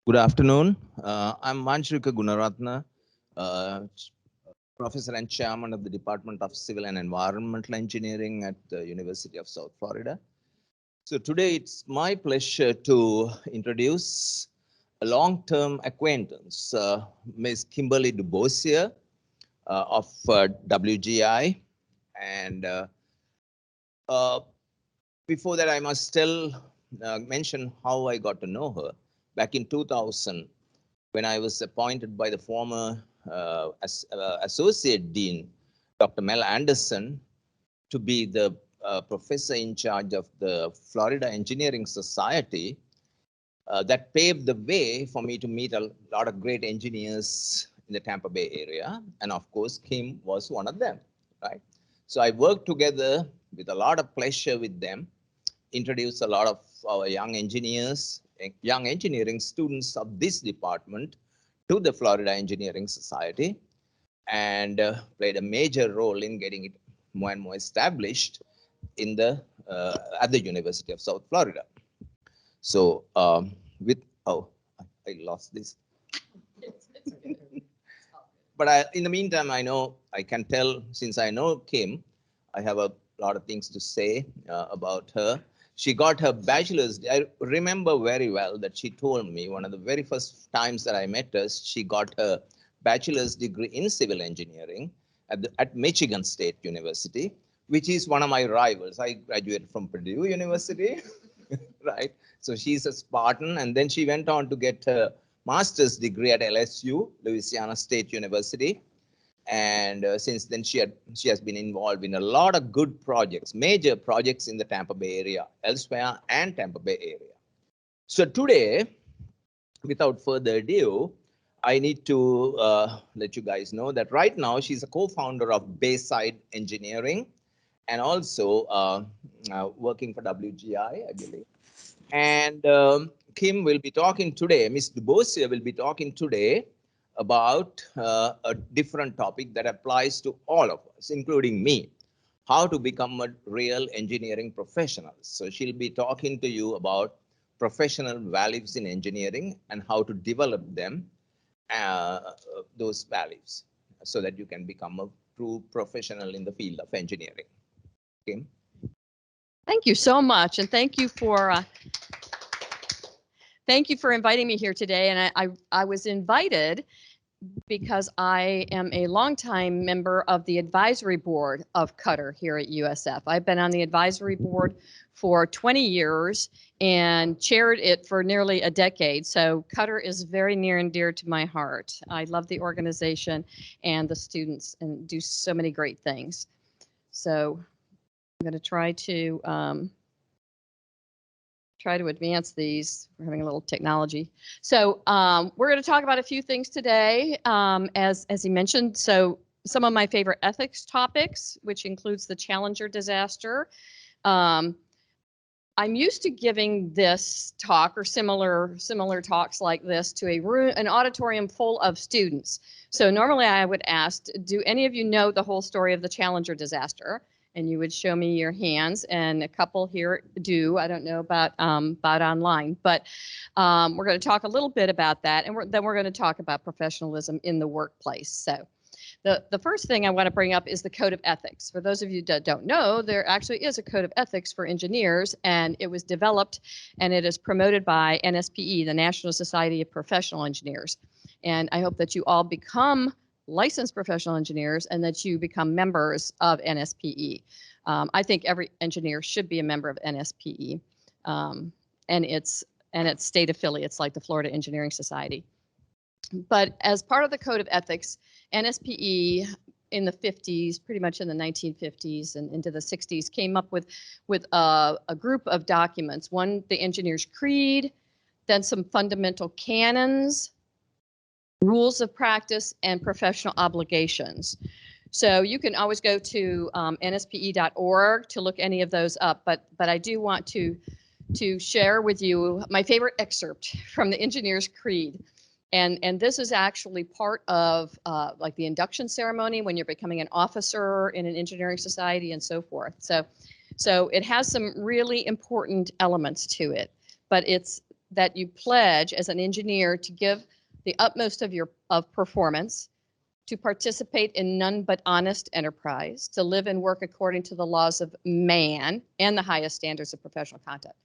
Good afternoon. I'm Manjrika Gunaratna, uh, Professor and Chairman of the Department of Civil and Environmental Engineering at the University of South Florida. So today it's my pleasure to introduce a long-term acquaintance, Ms. Kimberlee DeBosier of WGI. And uh, before that, I must mention how I got to know her. Back in 2000, when I was appointed by the former Associate Dean, Dr. Mel Anderson, to be the professor in charge of the Florida Engineering Society, that paved the way for me to meet a lot of great engineers in the Tampa Bay area. And of course, Kim was one of them, right? So I worked together with a lot of pleasure with them, introduced a lot of our young engineers, young engineering students of this department to the Florida Engineering Society, and played a major role in getting it more and more established in the at the University of South Florida. So I lost this. But in the meantime, I can tell, since I know Kim, I have a lot of things to say about her. She got her bachelor's. I remember very well that she told me one of the very first times that I met her, she got her bachelor's degree in civil engineering at Michigan State University, which is one of my rivals. I graduated from Purdue University, right? So she's a Spartan, and then she went on to get her master's degree at LSU, Louisiana State University. And since then, she has been involved in a lot of good projects, major projects in the Tampa Bay area, elsewhere, and Tampa Bay area. So today, without further ado, I need to let you guys know that right now she's a co-founder of Bayside Engineering, and also working for WGI, I believe. And Kim will be talking today, Ms. DeBosier will be talking today about a different topic that applies to all of us, including me, how to become a real engineering professional. So she'll be talking to you about professional values in engineering and how to develop them, those values, so that you can become a true professional in the field of engineering. Kim? Thank you so much, and thank you for inviting me here today. And I was invited because I am a longtime member of the advisory board of QATAR here at USF. I've been on the advisory board for 20 years and chaired it for nearly a decade. So QATAR is very near and dear to my heart. I love the organization and the students and do so many great things. So I'm going to try to advance these. We're having a little technology. So we're going to talk about a few things today, as he mentioned. So some of my favorite ethics topics, which includes the Challenger disaster. I'm used to giving this talk or similar talks like this to an auditorium full of students. So normally I would ask, do any of you know the whole story of the Challenger disaster? And you would show me your hands, and a couple here do. I don't know about online, but we're going to talk a little bit about that, and then we're going to talk about professionalism in the workplace. So the first thing I want to bring up is the Code of Ethics. For those of you that don't know, there actually is a Code of Ethics for engineers, and it was developed and it is promoted by NSPE, the National Society of Professional Engineers. And I hope that you all become licensed professional engineers and that you become members of NSPE. I think every engineer should be a member of NSPE and its state affiliates like the Florida Engineering Society. But as part of the Code of Ethics, NSPE in the 50s, pretty much in the 1950s and into the 60s, came up with a group of documents. One, the Engineer's Creed, then some fundamental canons, rules of practice, and professional obligations. So you can always go to nspe.org to look any of those up, but I do want to share with you my favorite excerpt from the Engineer's Creed. And this is actually part of like the induction ceremony when you're becoming an officer in an engineering society and so forth. So it has some really important elements to it, but it's that you pledge as an engineer to give the utmost of your performance, to participate in none but honest enterprise, to live and work according to the laws of man and the highest standards of professional conduct.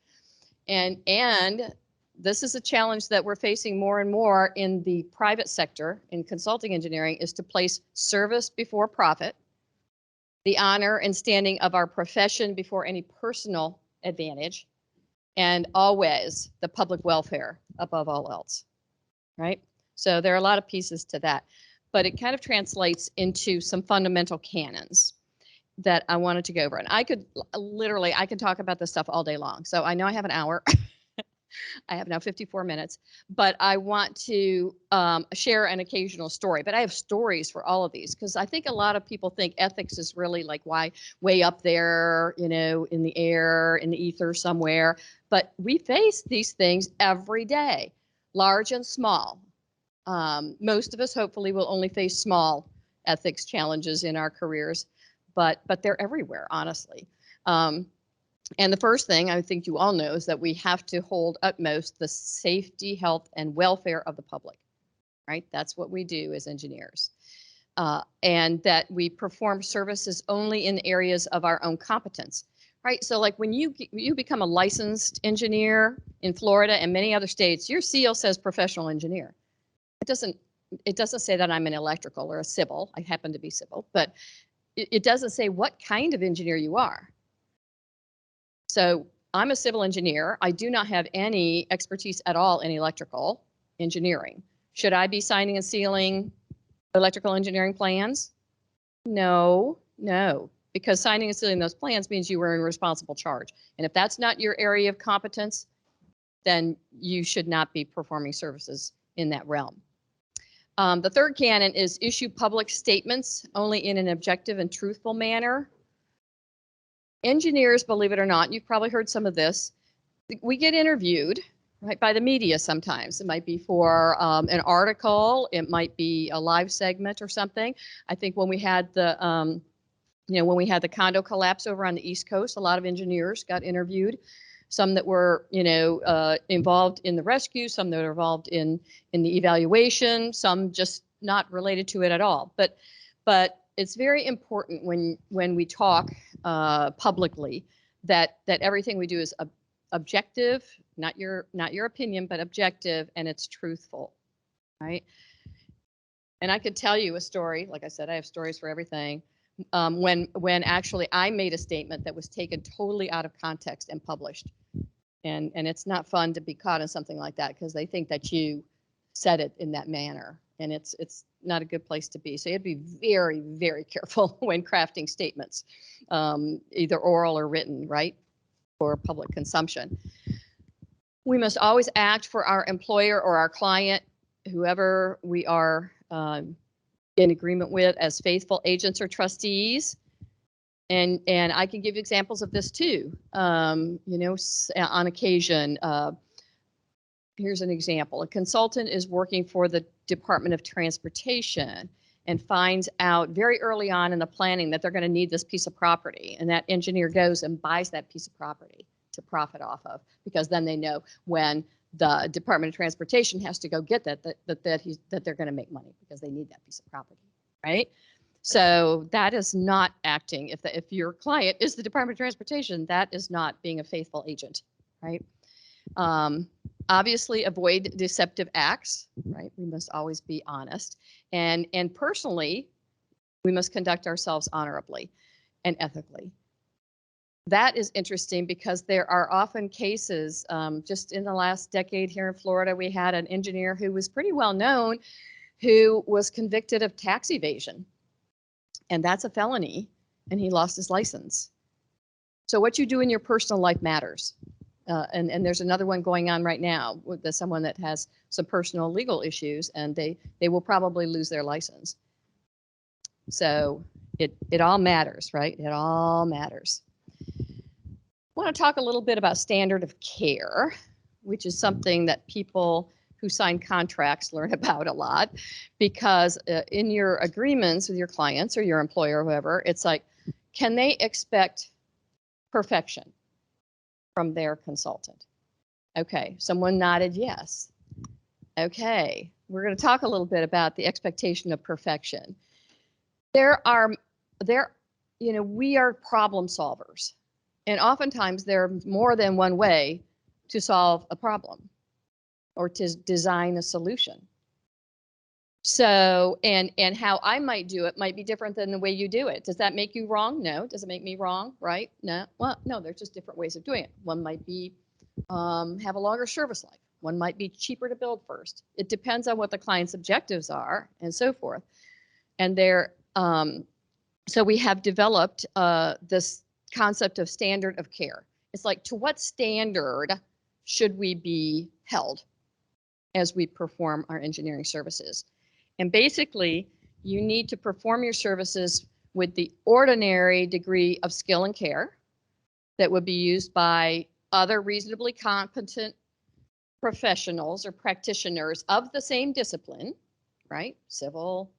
And this is a challenge that we're facing more and more in the private sector in consulting engineering, is to place service before profit, the honor and standing of our profession before any personal advantage, and always the public welfare above all else, right? So there are a lot of pieces to that, but it kind of translates into some fundamental canons that I wanted to go over. And I could talk about this stuff all day long. So I know I have an hour. I have now 54 minutes, but I want to share an occasional story. But I have stories for all of these, because I think a lot of people think ethics is really like way up there, in the air, in the ether somewhere. But we face these things every day, large and small. Most of us hopefully will only face small ethics challenges in our careers, but they're everywhere, honestly. And the first thing I think you all know is that we have to hold utmost the safety, health, and welfare of the public, right? That's what we do as engineers. And that we perform services only in areas of our own competence, right? So like when you become a licensed engineer in Florida and many other states, your seal says professional engineer. It doesn't say that I'm an electrical or a civil. I happen to be civil, but it doesn't say what kind of engineer you are. So I'm a civil engineer. I do not have any expertise at all in electrical engineering. Should I be signing and sealing electrical engineering plans? No, because signing and sealing those plans means you were in responsible charge. And if that's not your area of competence, then you should not be performing services in that realm. The third canon is issue public statements only in an objective and truthful manner. Engineers, believe it or not, you've probably heard some of this, we get interviewed, right, by the media sometimes. It might be for an article, it might be a live segment or something. I think when we had the condo collapse over on the East Coast, a lot of engineers got interviewed. Some that were, involved in the rescue, some that were involved in the evaluation, some just not related to it at all. But it's very important when we talk publicly that everything we do is objective, not your opinion, but objective, and it's truthful, right? And I could tell you a story. Like I said, I have stories for everything. When actually I made a statement that was taken totally out of context and published, and it's not fun to be caught in something like that, because they think that you said it in that manner, and it's not a good place to be. So you have to be very, very careful when crafting statements, either oral or written, right, for public consumption. We must always act for our employer or our client, whoever we are in agreement with, as faithful agents or trustees. And I can give examples of this too. On occasion, here's an example. A consultant is working for the Department of Transportation and finds out very early on in the planning that they're going to need this piece of property. And that engineer goes and buys that piece of property to profit off of, because then they know when the Department of Transportation has to go get that they're going to make money, because they need that piece of property, right? So that is not acting. If your client is the Department of Transportation, that is not being a faithful agent, right? Obviously, avoid deceptive acts, right? We must always be honest, and personally, we must conduct ourselves honorably and ethically. That is interesting, because there are often cases, just in the last decade here in Florida, we had an engineer who was pretty well known, who was convicted of tax evasion. And that's a felony, and he lost his license. So what you do in your personal life matters. And there's another one going on right now with someone that has some personal legal issues, and they will probably lose their license. So it all matters, right? It all matters. I want to talk a little bit about standard of care, which is something that people who sign contracts learn about a lot, because in your agreements with your clients or your employer or whoever, it's like, can they expect perfection from their consultant? Okay, someone nodded yes. Okay, we're going to talk a little bit about the expectation of perfection. We are problem solvers, and oftentimes there's more than one way to solve a problem or to design a solution. So, and how I might do it might be different than the way you do it. Does that make you wrong? No. Does it make me wrong? Right? No. Well, no, there's just different ways of doing it. One might be have a longer service life. One might be cheaper to build first. It depends on what the client's objectives are and so forth. And so we have developed this concept of standard of care. It's like, to what standard should we be held as we perform our engineering services? And basically, you need to perform your services with the ordinary degree of skill and care that would be used by other reasonably competent professionals or practitioners of the same discipline, right? Civil,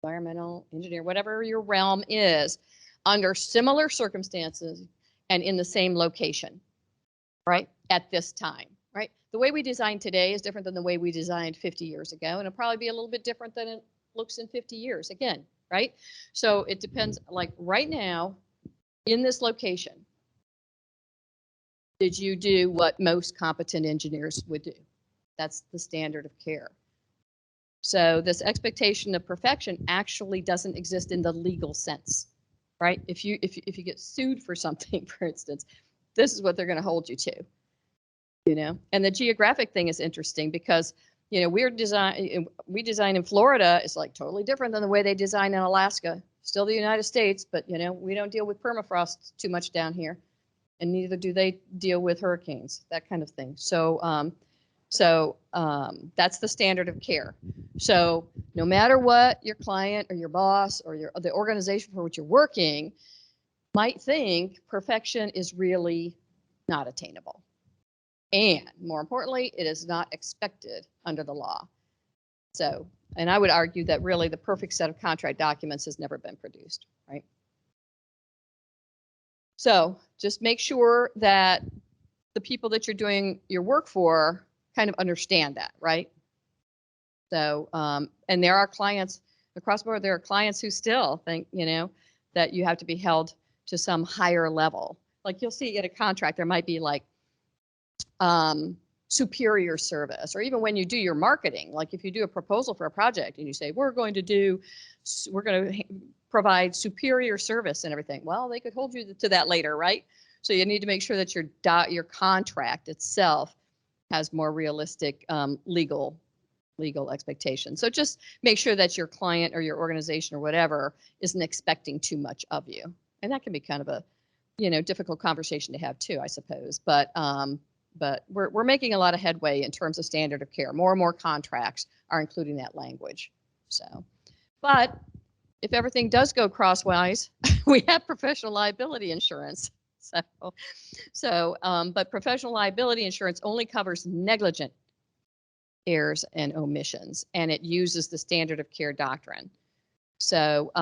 environmental, engineer, whatever your realm is, under similar circumstances and in the same location, right? At this time, right? The way we design today is different than the way we designed 50 years ago, and it'll probably be a little bit different than it looks in 50 years again, right? So it depends, like right now, in this location, did you do what most competent engineers would do? That's the standard of care. So this expectation of perfection actually doesn't exist in the legal sense, right? If you get sued for something, for instance, this is what they're going to hold you to, you know. And the geographic thing is interesting because, you know, we design in Florida is like totally different than the way they design in Alaska. Still the United States, but you know, we don't deal with permafrost too much down here, and neither do they deal with hurricanes, that kind of thing. So that's the standard of care. So no matter what your client or your boss or the organization for which you're working might think, perfection is really not attainable. And more importantly, it is not expected under the law. So, and I would argue that really the perfect set of contract documents has never been produced, right? So just make sure that the people that you're doing your work for kind of understand that, right? So, and there are clients across the board, there are clients who still think, you know, that you have to be held to some higher level. Like you'll see in a contract, there might be like superior service, or even when you do your marketing, like if you do a proposal for a project and you say, we're going to provide superior service and everything. Well, they could hold you to that later, right? So you need to make sure that your contract itself has more realistic legal expectations. So just make sure that your client or your organization or whatever isn't expecting too much of you. And that can be kind of a, you know, difficult conversation to have too, I suppose. But we're making a lot of headway in terms of standard of care. More and more contracts are including that language. So, but if everything does go crosswise, we have professional liability insurance. But professional liability insurance only covers negligent errors and omissions, and it uses the standard of care doctrine. So,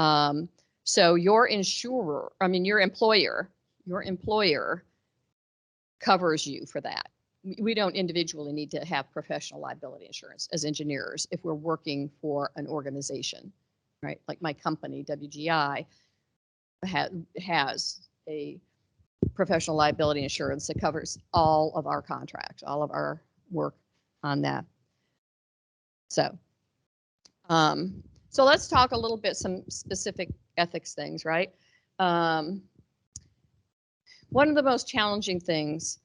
so your employer covers you for that. We don't individually need to have professional liability insurance as engineers if we're working for an organization, right? Like my company, WGI, has a professional liability insurance that covers all of our contracts, all of our work on that. So, so let's talk a little bit some specific ethics things, right? One of the most challenging things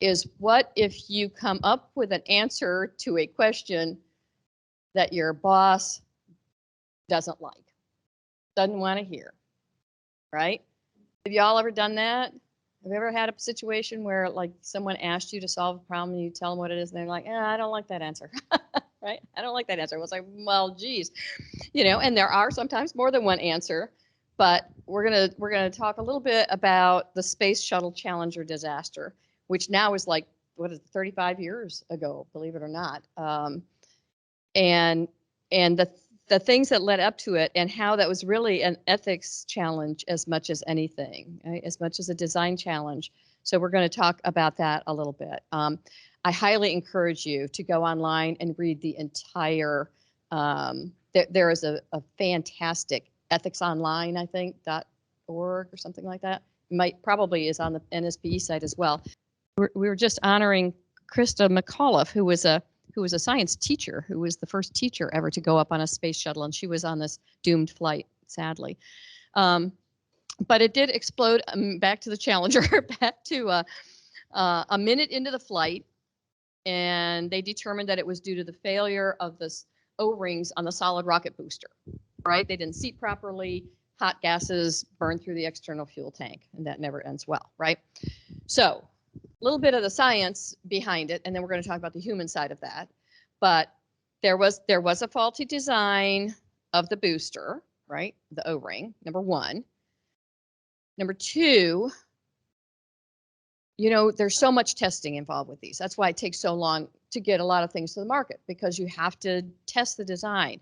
is, what if you come up with an answer to a question that your boss doesn't like, doesn't want to hear, right? Have y'all ever done that? Have you ever had a situation where like someone asked you to solve a problem and you tell them what it is and they're like, I don't like that answer, right? I don't like that answer. I was like, well, geez, you know, and there are sometimes more than one answer, but we're gonna talk a little bit about the Space Shuttle Challenger disaster, which now is like, what is it, 35 years ago, believe it or not. And the things that led up to it, and how that was really an ethics challenge as much as anything, right? As much as a design challenge. So we're going to talk about that a little bit. I highly encourage you to go online and read the entire, there is a fantastic ethics online, I think, .org or something like that. Probably is on the NSPE site as well. We were just honoring Krista McAuliffe, who was a science teacher, who was the first teacher ever to go up on a space shuttle, and she was on this doomed flight, sadly. But it did explode back to the Challenger, back to a minute into the flight, and they determined that it was due to the failure of the O-rings on the solid rocket booster, right? They didn't seat properly, hot gases burned through the external fuel tank, and that never ends well, right? So a little bit of the science behind it, and then we're going to talk about the human side of that. But there was a faulty design of the booster, right? The O-ring, number one. Number two, there's so much testing involved with these. That's why it takes so long to get a lot of things to the market, because you have to test the design.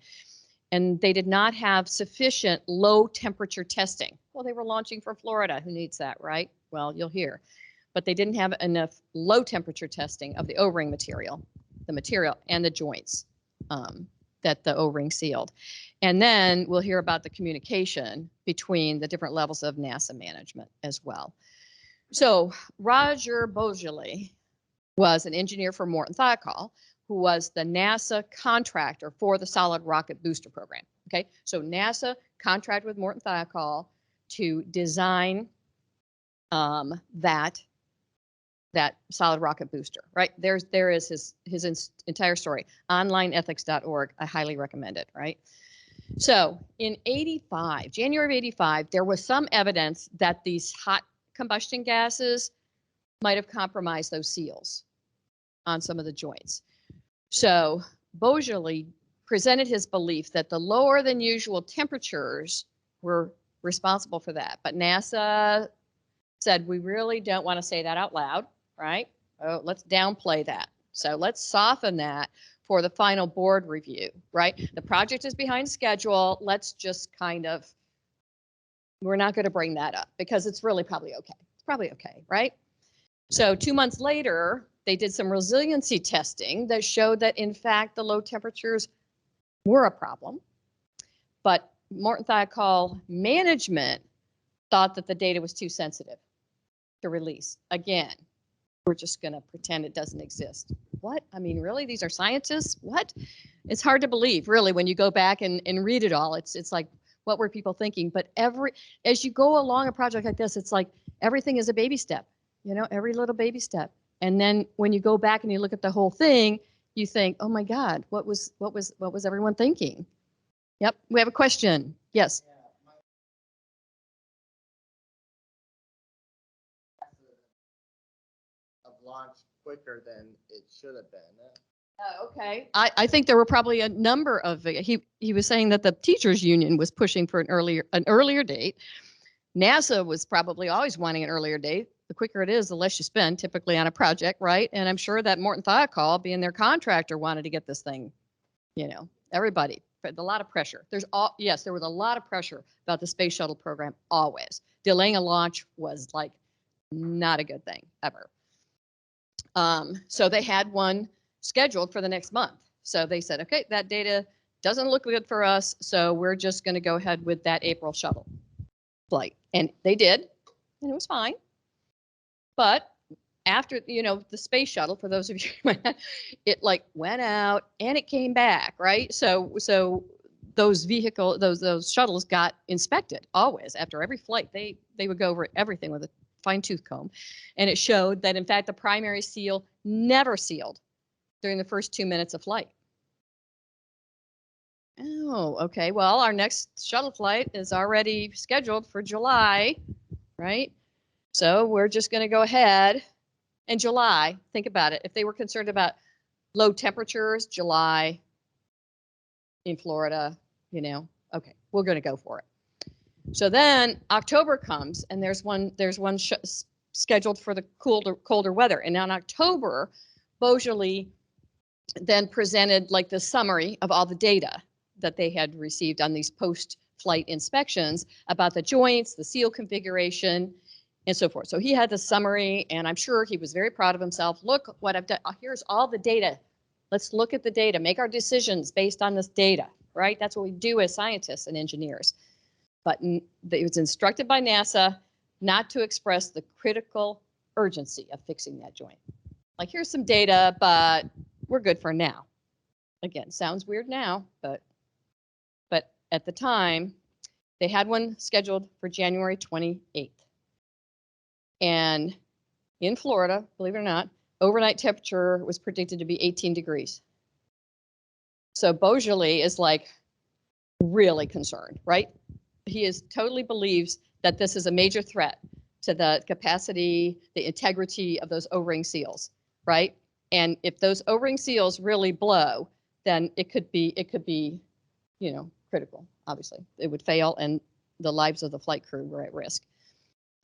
And they did not have sufficient low temperature testing. Well, they were launching from Florida. Who needs that, right? Well, you'll hear. But they didn't have enough low temperature testing of the O-ring material, and the joints that the O-ring sealed. And then we'll hear about the communication between the different levels of NASA management as well. So Roger Boisjoli was an engineer for Morton Thiokol, who was the NASA contractor for the solid rocket booster program. Okay, so NASA contracted with Morton Thiokol to design that solid rocket booster, right? There is his entire story. Onlineethics.org. I highly recommend it, right? So in January of 85, there was some evidence that these hot combustion gases might have compromised those seals on some of the joints. So Boisjoli presented his belief that the lower than usual temperatures were responsible for that. But NASA said, we really don't want to say that out loud, right? Oh, let's downplay that. So let's soften that for the final board review, right? The project is behind schedule. Let's just we're not going to bring that up because it's really probably okay. It's probably okay, right? So 2 months later, they did some resiliency testing that showed that, in fact, the low temperatures were a problem. But Morton Thiokol management thought that the data was too sensitive to release. Again, we're just going to pretend it doesn't exist. What? I mean, really? These are scientists? What? It's hard to believe, really, when you go back and read it all. It's like, what were people thinking? But as you go along a project like this, it's like everything is a baby step, every little baby step. And then when you go back and you look at the whole thing, you think, oh my God, what was everyone thinking? Yep, we have a question. Yes. Of launch quicker than it should have been. Okay. I think there were probably a number of, he was saying that the teachers union was pushing for an earlier date. NASA was probably always wanting an earlier date. The quicker it is, the less you spend typically on a project, right? And I'm sure that Morton Thiokol, being their contractor, wanted to get this thing, everybody, a lot of pressure. Yes, there was a lot of pressure about the space shuttle program always. Delaying a launch was like not a good thing ever. So they had one scheduled for the next month. So they said, okay, that data doesn't look good for us, so we're just going to go ahead with that April shuttle flight. And they did, and it was fine. But after, the space shuttle, for those of you, it went out and it came back, right? So those those shuttles got inspected always after every flight. They would go over everything with a fine tooth comb, and it showed that, in fact, the primary seal never sealed during the first 2 minutes of flight. Oh, okay. Well, our next shuttle flight is already scheduled for July, right? So we're just going to go ahead. In July, think about it. If they were concerned about low temperatures, July in Florida, okay, we're going to go for it. So then October comes, and there's one scheduled for the colder weather. And now in October, Boisjoli then presented the summary of all the data that they had received on these post-flight inspections about the joints, the seal configuration, and so forth. So he had the summary, and I'm sure he was very proud of himself. Look what I've done. Here's all the data. Let's look at the data, make our decisions based on this data, right? That's what we do as scientists and engineers. But it was instructed by NASA not to express the critical urgency of fixing that joint. Like, here's some data, but we're good for now. Again, sounds weird now, but at the time, they had one scheduled for January 28th. And in Florida, believe it or not, overnight temperature was predicted to be 18 degrees. So Beaujolais is like really concerned, right? He totally believes that this is a major threat to the capacity, the integrity of those O-ring seals, right? And if those O-ring seals really blow, then it could be, you know, critical. Obviously, it would fail, and the lives of the flight crew were at risk.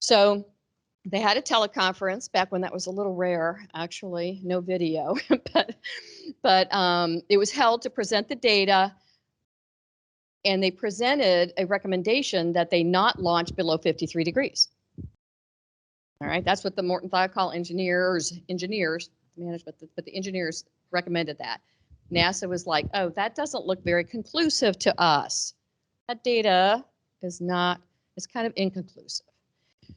So they had a teleconference back when that was a little rare, actually, no video, but it was held to present the data, and they presented a recommendation that they not launch below 53 degrees. All right, that's what the Morton Thiokol engineers, management, but the engineers recommended that. NASA was like, oh, that doesn't look very conclusive to us. That data is kind of inconclusive.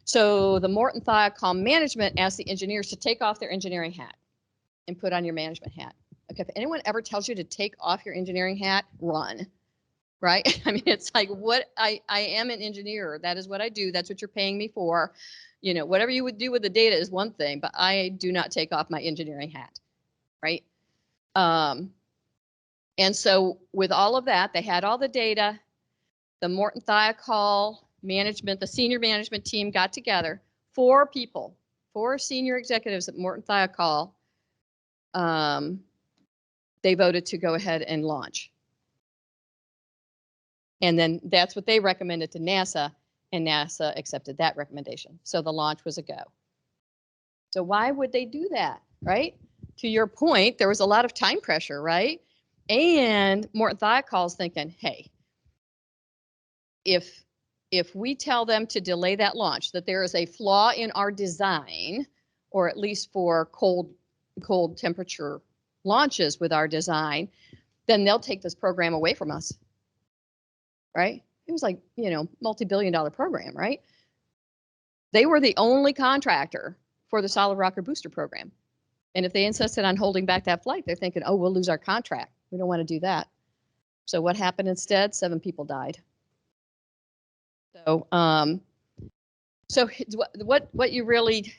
So the Morton Thiokol management asked the engineers to take off their engineering hat and put on your management hat. Okay, if anyone ever tells you to take off your engineering hat, run, right? I mean, it's like, what I am an engineer. That is what I do. That's what you're paying me for. You know, whatever you would do with the data is one thing, but I do not take off my engineering hat, right? And so with all of that, they had all the data. The Morton Thiokol management, the senior management team got together, 4 people, 4 senior executives at Morton Thiokol. They voted to go ahead and launch. And then that's what they recommended to NASA, and NASA accepted that recommendation. So the launch was a go. So why would they do that, right? To your point, there was a lot of time pressure, right? And Morton Thiokol's thinking, hey, if we tell them to delay that launch, that there is a flaw in our design, or at least for cold temperature launches with our design, then they'll take this program away from us, right? It was like, you know, multi-billion-dollar program, right? They were the only contractor for the solid rocket booster program. And if they insisted on holding back that flight, they're thinking, oh, we'll lose our contract. We don't want to do that. So what happened instead? 7 people died. So, what you really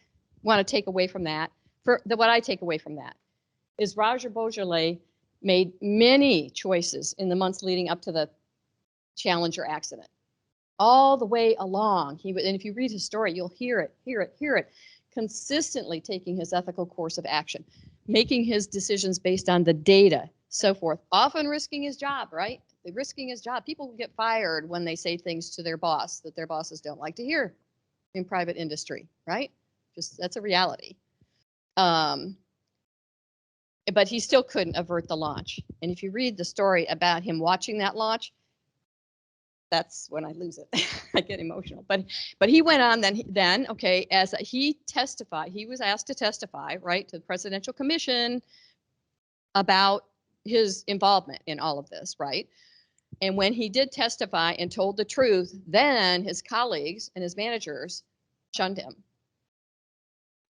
want to take away from that, what I take away from that, is Roger Beaujolais made many choices in the months leading up to the Challenger accident. All the way along, and if you read his story, you'll hear it, consistently taking his ethical course of action, making his decisions based on the data, so forth, often risking his job, right? Risking his job. People get fired when they say things to their boss that their bosses don't like to hear in private industry, right? Just, that's a reality. But he still couldn't avert the launch. And if you read the story about him watching that launch, that's when I lose it. I get emotional. But he went on then, okay, as he testified, he was asked to testify, right, to the Presidential Commission about his involvement in all of this, right? And when he did testify and told the truth, then his colleagues and his managers shunned him.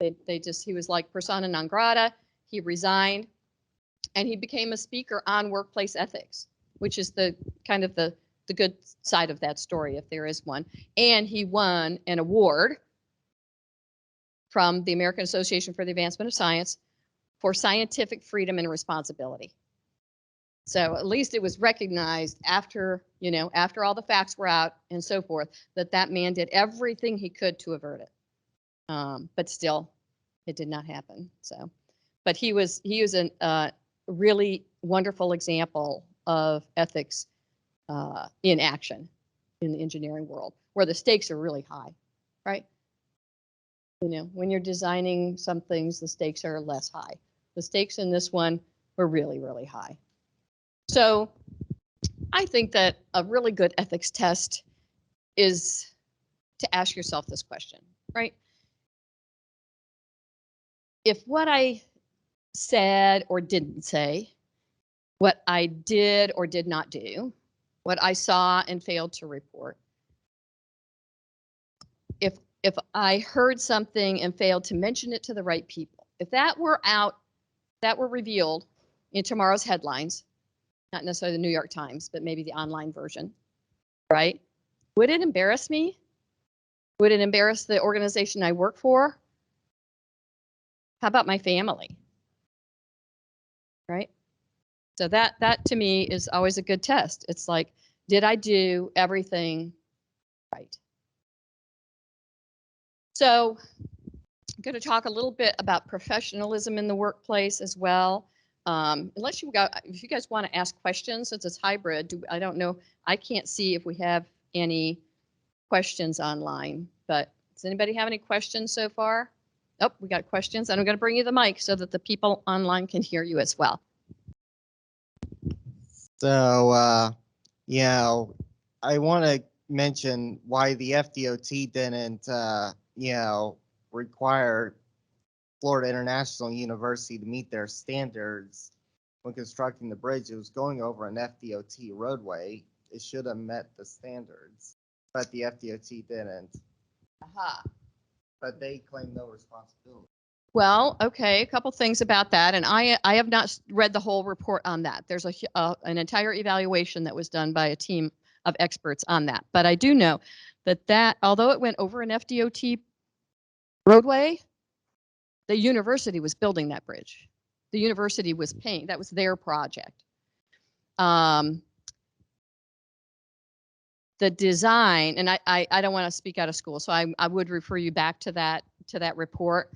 He was like persona non grata. He resigned, and he became a speaker on workplace ethics, which is the kind of the good side of that story, if there is one. And he won an award from the American Association for the Advancement of Science for scientific freedom and responsibility. So at least it was recognized after all the facts were out and so forth, that man did everything he could to avert it. But still, it did not happen. So, but he was a really wonderful example of ethics in action in the engineering world, where the stakes are really high, right? You know, when you're designing some things, the stakes are less high. The stakes in this one were really, really high. So I think that a really good ethics test is to ask yourself this question, right? if what I said or didn't say, what I did or did not do, what I saw and failed to report, if I heard something and failed to mention it to the right people, if that were out, that were revealed in tomorrow's headlines, not necessarily the New York Times, but maybe the online version, right? Would it embarrass me? Would it embarrass the organization I work for? How about my family? Right? So that to me is always a good test. It's like, did I do everything right? So I'm going to talk a little bit about professionalism in the workplace as well. If you guys want to ask questions, since it's hybrid, I don't know, I can't see if we have any questions online, but does anybody have any questions so far? Oh, we got questions, and I'm going to bring you the mic so that the people online can hear you as well. So, I want to mention why the FDOT didn't, require Florida International University to meet their standards when constructing the bridge. It was going over an FDOT roadway. It should have met the standards, but the FDOT didn't. Aha. But they claim no responsibility. Well, okay, a couple things about that, and I have not read the whole report on that. There's an entire evaluation that was done by a team of experts on that, but I do know that although it went over an FDOT roadway, the university was building that bridge. The university was paying. That was their project. The design, and I don't want to speak out of school, so I would refer you back to that report.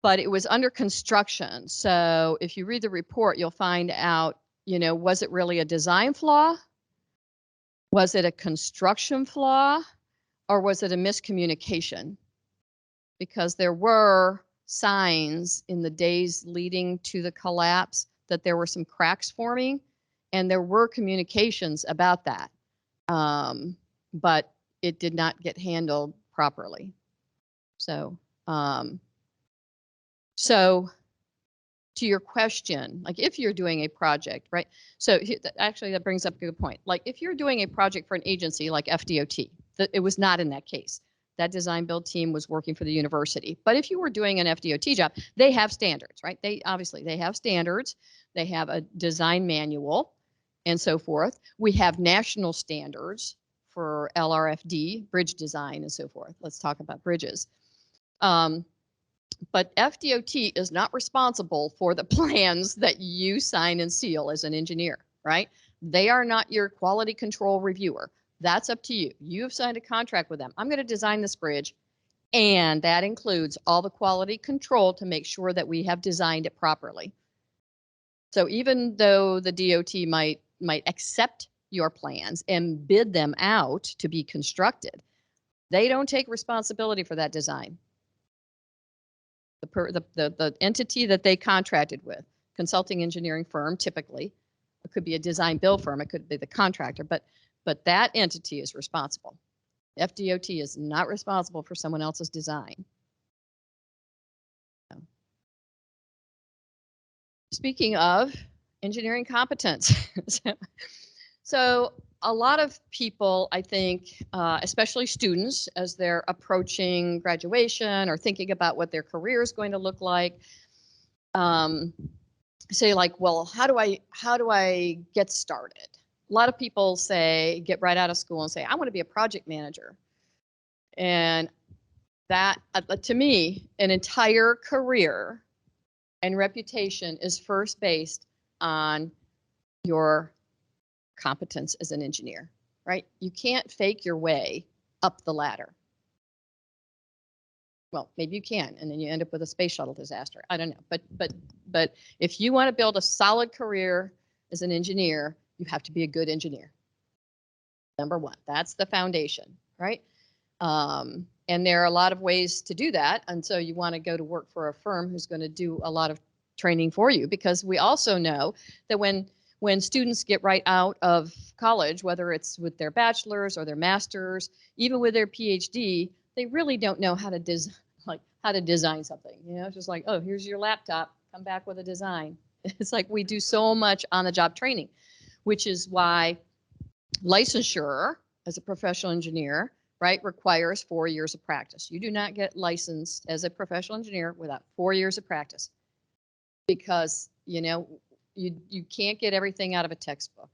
But it was under construction. So if you read the report, you'll find out, was it really a design flaw? Was it a construction flaw? Or was it a miscommunication? Because there were signs in the days leading to the collapse that there were some cracks forming, and there were communications about that. But it did not get handled properly. So to your question, like if you're doing a project, right? So actually that brings up a good point. Like if you're doing a project for an agency like FDOT, it was not in that case. That design build team was working for the university. But if you were doing an FDOT job, they have standards, right? They have standards. They have a design manual and so forth. We have national standards for LRFD, bridge design and so forth. Let's talk about bridges. But FDOT is not responsible for the plans that you sign and seal as an engineer, right? They are not your quality control reviewer. That's up to you. You have signed a contract with them. I'm going to design this bridge, and that includes all the quality control to make sure that we have designed it properly. So even though the DOT might accept your plans and bid them out to be constructed, they don't take responsibility for that design. The entity that they contracted with, consulting engineering firm, typically, it could be a design build firm, it could be the contractor, but that entity is responsible. FDOT is not responsible for someone else's design. Speaking of engineering competence, so a lot of people, I think, especially students, as they're approaching graduation or thinking about what their career is going to look like, say like, well, how do I get started? A lot of people say, get right out of school and say, I want to be a project manager. And that, to me, an entire career and reputation is first based on your competence as an engineer, right? You can't fake your way up the ladder. Well, maybe you can, and then you end up with a space shuttle disaster. I don't know, but if you want to build a solid career as an engineer, you have to be a good engineer. Number one, that's the foundation, right? And there are a lot of ways to do that, and so you want to go to work for a firm who's going to do a lot of training for you, because we also know that when students get right out of college, whether it's with their bachelor's or their master's, even with their PhD, they really don't know how to like how to design something. It's just like, oh, here's your laptop, come back with a design. It's like we do so much on the job training, which is why licensure as a professional engineer, right, requires 4 years of practice. You do not get licensed as a professional engineer without 4 years of practice, because you can't get everything out of a textbook.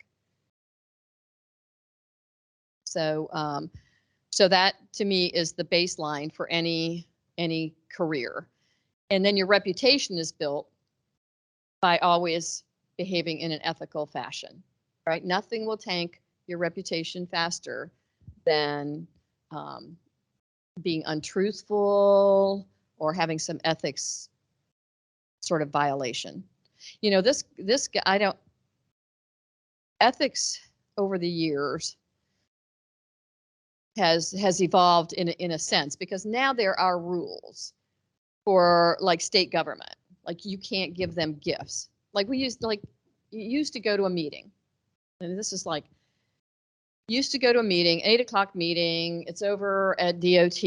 So so that to me is the baseline for any career. And then your reputation is built by always behaving in an ethical fashion, right? Nothing will tank your reputation faster than being untruthful or having some ethics sort of violation. This ethics over the years has evolved in a sense, because now there are rules for like state government. Like you can't give them gifts. Like you used to go to a meeting, and this is like, you used to go to a meeting, 8 o'clock meeting, it's over at DOT,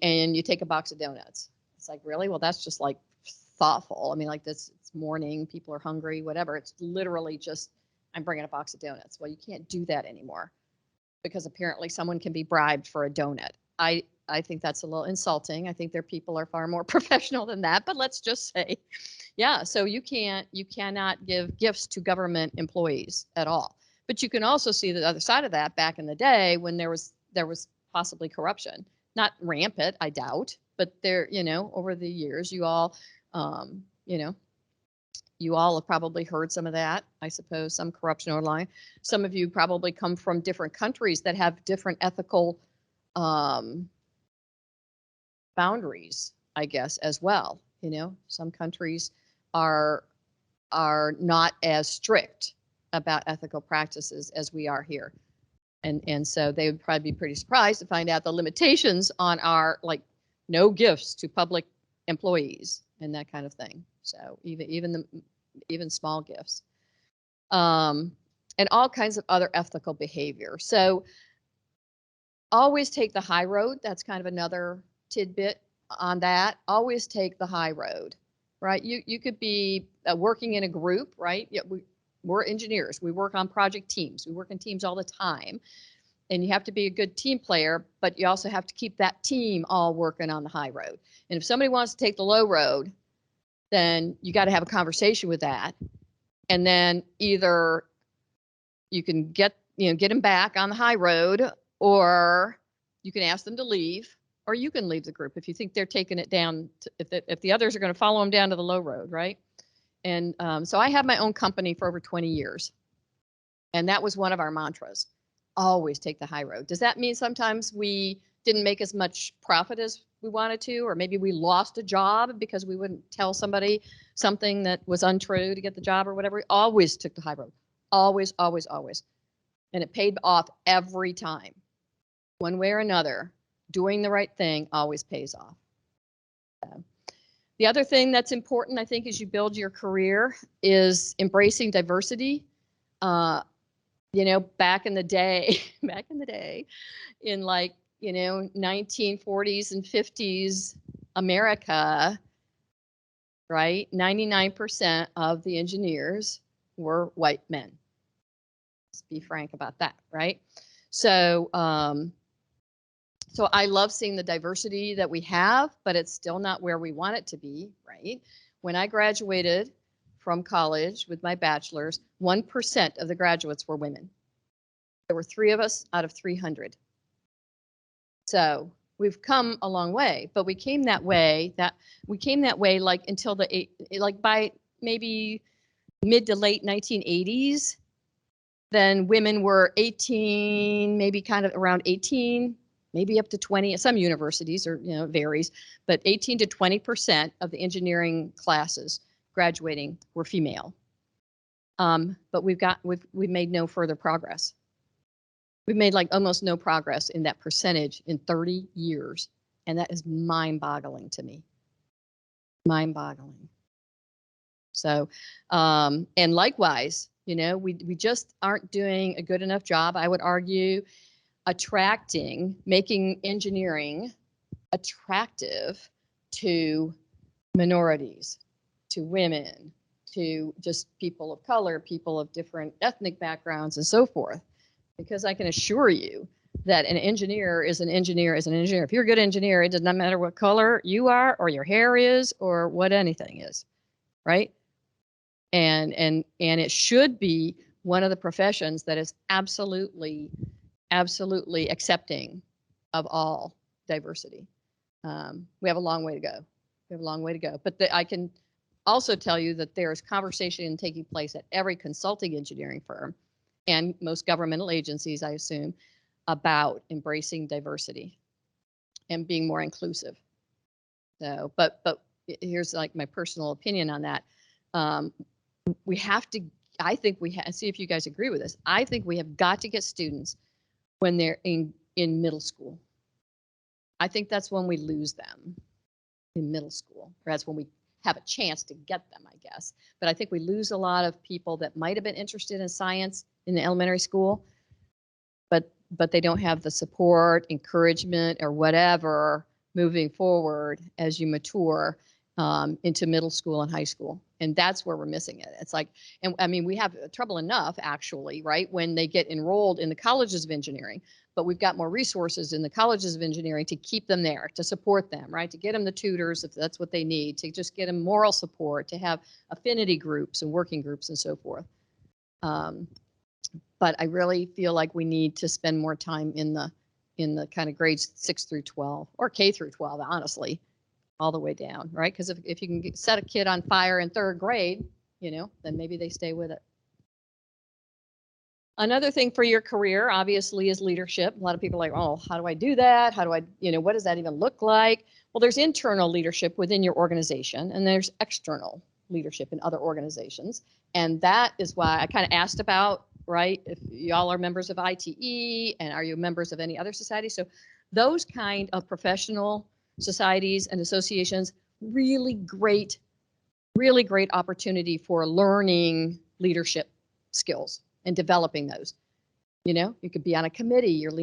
and you take a box of donuts. It's like, really? Well, that's just like thoughtful. I mean, like it's morning, people are hungry, whatever. It's literally just, I'm bringing a box of donuts. Well, you can't do that anymore, because apparently someone can be bribed for a donut. I think that's a little insulting. I think their people are far more professional than that, but let's just say, yeah, so you cannot give gifts to government employees at all. But you can also see the other side of that back in the day when there was possibly corruption, not rampant, I doubt, but there, over the years, you all have probably heard some of that, I suppose, some corruption online. Some of you probably come from different countries that have different ethical boundaries, I guess, as well. Some countries are not as strict about ethical practices as we are here. And so they would probably be pretty surprised to find out the limitations on our, like, no gifts to public employees and that kind of thing. So even small gifts, and all kinds of other ethical behavior. So always take the high road. That's kind of another tidbit on that. Always take the high road, right? You could be working in a group, right? Yeah, we're engineers. We work on project teams. We work in teams all the time. And you have to be a good team player, but you also have to keep that team all working on the high road. And if somebody wants to take the low road, then you got to have a conversation with that. And then either you can get them back on the high road, or you can ask them to leave, or you can leave the group if you think they're taking it down, if the others are going to follow them down to the low road, right? And so I have my own company for over 20 years. And that was one of our mantras. Always take the high road. Does that mean sometimes we didn't make as much profit as we wanted to, or maybe we lost a job because we wouldn't tell somebody something that was untrue to get the job or whatever? We always took the high road. Always, always, always. And it paid off every time. One way or another, doing the right thing always pays off. So, the other thing that's important, I think, as you build your career is embracing diversity. Back in the day, in 1940s and 50s America, right? 99% of the engineers were white men. Let's be frank about that, right? So, so I love seeing the diversity that we have, but it's still not where we want it to be, right? When I graduated from college with my bachelor's, 1% of the graduates were women. There were 3 of us out of 300. So we've come a long way, but we came that way like until by maybe mid to late 1980s. Then women were 18, maybe kind of around 18, maybe up to 20. Some universities are, it varies, but 18 to 20% of the engineering classes graduating were female. But we've made no further progress. We've made like almost no progress in that percentage in 30 years. And that is mind-boggling to me. Mind-boggling. So, and likewise, we just aren't doing a good enough job, I would argue, making engineering attractive to minorities, to women, to just people of color, people of different ethnic backgrounds, and so forth. Because I can assure you that an engineer is an engineer is an engineer. If you're a good engineer, it does not matter what color you are or your hair is or what anything is, right? And it should be one of the professions that is absolutely accepting of all diversity. We have a long way to go. We have a long way to go. But I can also tell you that there is conversation taking place at every consulting engineering firm and most governmental agencies, I assume, about embracing diversity and being more inclusive. So, but here's like my personal opinion on that. We have to, I think we have, see if you guys agree with this. I think we have got to get students when they're in middle school. I think that's when we lose them, in middle school. Or that's when we have a chance to get them, I guess. But I think we lose a lot of people that might have been interested in science in the elementary school, but they don't have the support, encouragement, or whatever moving forward as you mature into middle school and high school. And that's where we're missing it. It's like, and I mean, we have trouble enough actually, right? When they get enrolled in the colleges of engineering, but we've got more resources in the colleges of engineering to keep them there, to support them, right? To get them the tutors if that's what they need, to just get them moral support, to have affinity groups and working groups and so forth. But I really feel like we need to spend more time in the kind of grades 6 through 12 or K through 12, honestly, all the way down, right? Because if you can set a kid on fire in 3rd grade, you know, then maybe they stay with it. Another thing for your career, obviously, is leadership. A lot of people are like, oh, how do I do that? How do I, you know, what does that even look like? Well, there's internal leadership within your organization, and there's external leadership in other organizations. And that is why I kind of asked about, right, if y'all are members of ITE and are you members of any other society? So those kind of professional societies and associations, really great opportunity for learning leadership skills and developing those. You know, you could be on a committee, you're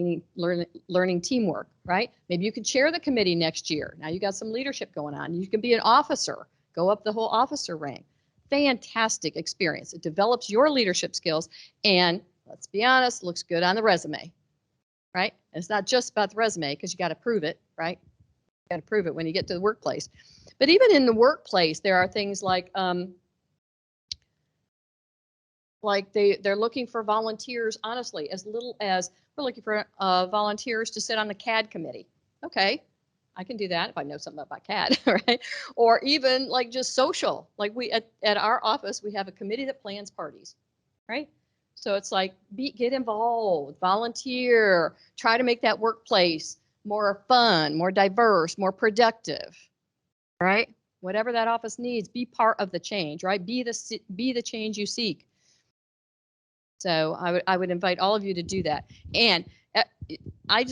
learning teamwork, right? Maybe you could chair the committee next year. Now you got some leadership going on. You can be an officer, go up the whole officer rank. Fantastic experience. It develops your leadership skills, and let's be honest, looks good on the resume, right? And it's not just about the resume because you got to prove it, right? You got to prove it when you get to the workplace. But even in the workplace, there are things like they're looking for volunteers, honestly, as little as we're looking for volunteers to sit on the CAD committee. Okay, I can do that if I know something about CAD, right? Or even like just social, like we at our office, we have a committee that plans parties, right? So it's like get involved, volunteer, try to make that workplace more fun, more diverse, more productive, right? Whatever that office needs, be part of the change, right? Be the change you seek. So I would invite all of you to do that. And I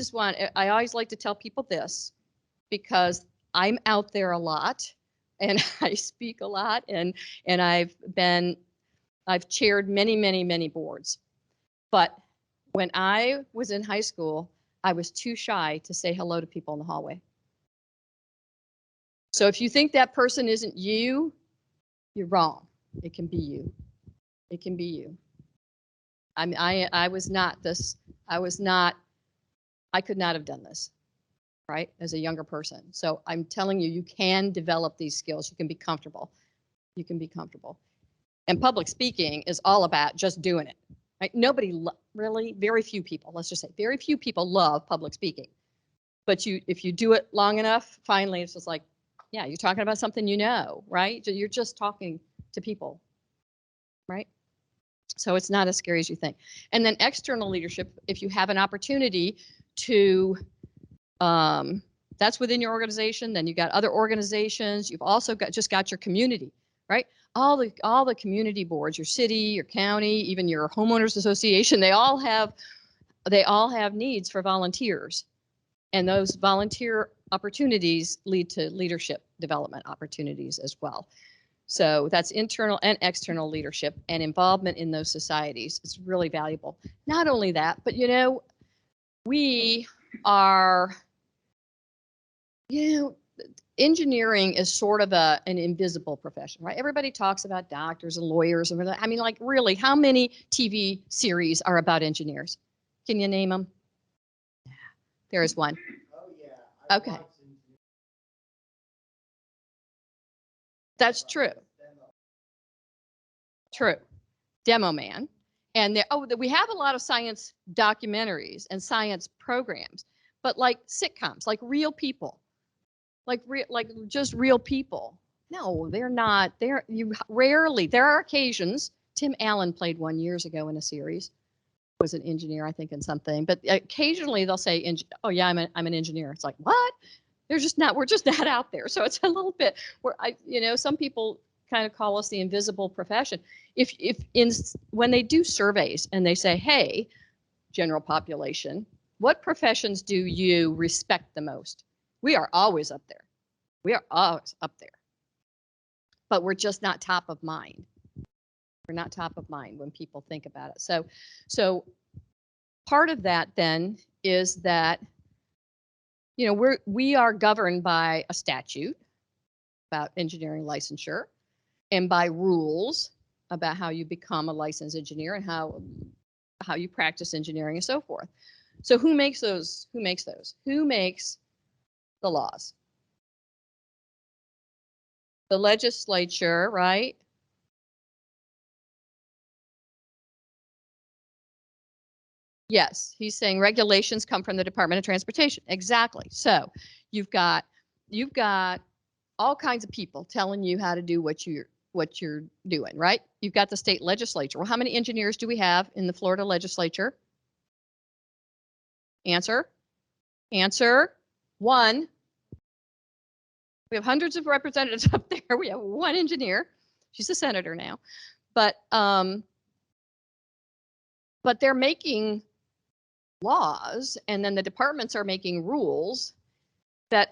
always like to tell people this because I'm out there a lot and I speak a lot and I've chaired many boards. But when I was in high school, I was too shy to say hello to people in the hallway. So if you think that person isn't you, you're wrong. It can be you. It can be you. I was not this. I could not have done this, right, as a younger person. So I'm telling you, you can develop these skills. You can be comfortable. You can be comfortable. And public speaking is all about just doing it. Right? Really, very few people, let's just say, very few people love public speaking. But if you do it long enough, finally, it's just like, yeah, you're talking about something you know, right? You're just talking to people, right? So it's not as scary as you think. And then external leadership, if you have an opportunity to, that's within your organization, then you got other organizations. You've also got your community, right? All the community boards, your city, your county, even your homeowners association, they all have needs for volunteers. And those volunteer opportunities lead to leadership development opportunities as well. So that's internal and external leadership and involvement in those societies. It's really valuable. Not only that, but you know, we are, you know, engineering is sort of an invisible profession, right? Everybody talks about doctors and lawyers. And I mean, like, really, how many TV series are about engineers? Can you name them? There is one. Oh, yeah. Okay. That's true. True. Demo Man. And we have a lot of science documentaries and science programs, but like sitcoms, like real people, like just real people. No, they're not. You rarely. There are occasions. Tim Allen played one years ago in a series. Was an engineer, I think, in something. But occasionally they'll say, "Oh yeah, I'm an engineer." It's like, what? They're just not. We're just not out there. So it's a little bit where some people kind of call us the invisible profession. When they do surveys and they say, "Hey, general population, what professions do you respect the most?" We are always up there. We are always up there. But we're just not top of mind. We're not top of mind when people think about it. So part of that then is that, we are governed by a statute about engineering licensure and by rules about how you become a licensed engineer and how you practice engineering and so forth. So who makes those? Who makes those? Who makes the laws? The legislature, right? Yes, he's saying regulations come from the Department of Transportation. Exactly. So you've got all kinds of people telling you how to do what you're doing, right? You've got the state legislature. Well, how many engineers do we have in the Florida legislature? Answer. One. We have hundreds of representatives up there. We have one engineer. She's a senator now. But they're making laws, and then the departments are making rules that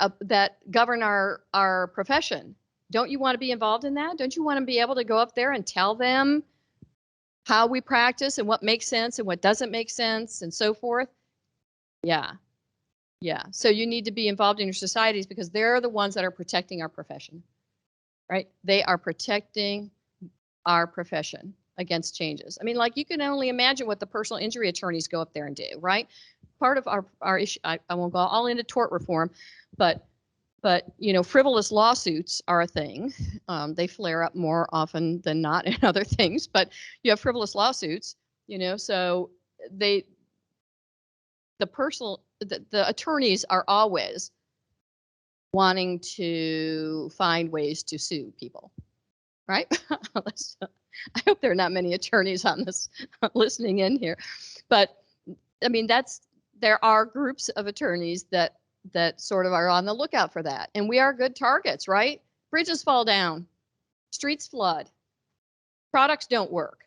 govern our profession. Don't you want to be involved in that? Don't you want to be able to go up there and tell them how we practice and what makes sense and what doesn't make sense and so forth? Yeah. So you need to be involved in your societies because they're the ones that are protecting our profession, right? They are protecting our profession against changes. I mean, like, you can only imagine what the personal injury attorneys go up there and do, right? Part of our issue, I won't go all into tort reform, but frivolous lawsuits are a thing. They flare up more often than not in other things, but you have frivolous lawsuits, so the attorneys are always wanting to find ways to sue people, right? I hope there are not many attorneys on this listening in here, but I mean, there are groups of attorneys that sort of are on the lookout for that. And we are good targets, right? Bridges fall down, streets flood, products don't work,